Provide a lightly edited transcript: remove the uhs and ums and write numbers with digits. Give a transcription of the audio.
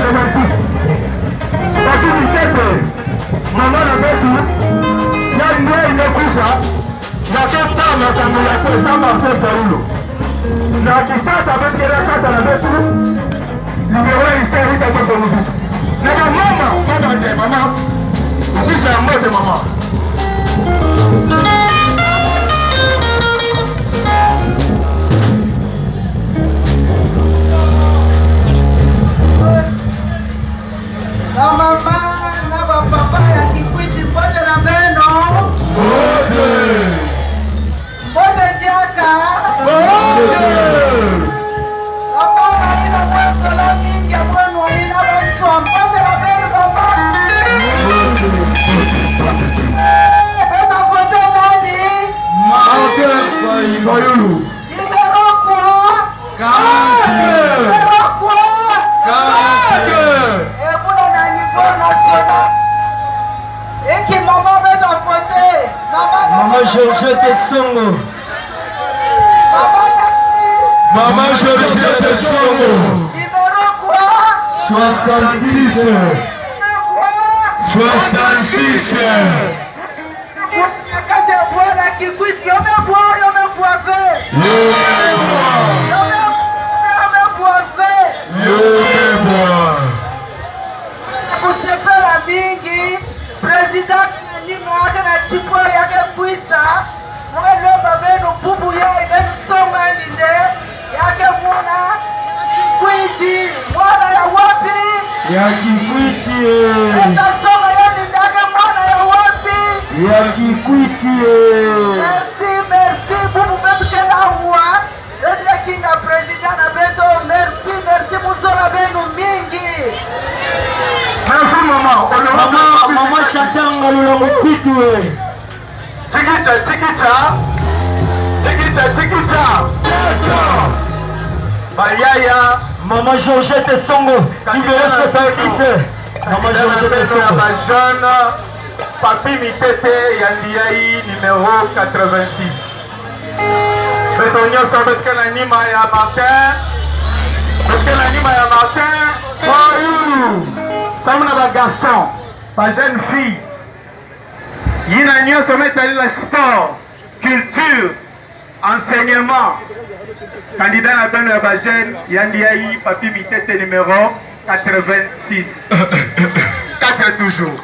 86. Lakini kete mama na betu ya ndio imekwisha na kete na kamera kwa sababu mtoto huyo na kitata bekera kata na betu nimeweza iseri kwa mziki na mama baba ndiye mama kisha mmoja mama na mama na papa ya Kikwiti pote na Beno pote jaka mama ina mweso la mingi mwenu ina mweso pote na Beno papa pesa pote nani Maoke Fayulu Imerokwa Imerokwa Ebuna na niveau national Eki mama beta pote Maman Georgette Songo. Maman Georgette Songo. Numéro quoi 66. 66. Quand je bois la Kikwiti, on me boit kusepela mingi president kinanyimaka na chipwa yake kwisa mwakalomba benu bubu ya imetusonga ninde yake mwana Kikwiti mwana ya wapi Ya Kikwiti. etasonga yaninde yake mwana ya wapi Ya Kikwiti. merci bubu betu kelawa eti kinga president na beto merci muzola benu mingi. Merci maman. Mama Shatanga lula msitu we. Chikicha. Bayaya. Maman Georgette Songo. Numéro 66. Maman Georgette Songo. La jeune Papi Mitete Yandiaï numéro 86. Betonio Sobetke l'anima ya Martin. Betke l'anima ya Martin. Fayulu. Samna ba Gaston. Ba jeune fille. Yina nyonso metali la sport, culture, enseignement. Candidat à la ba jeune Yandiaï Papi Mitete numéro 86. 4 toujours.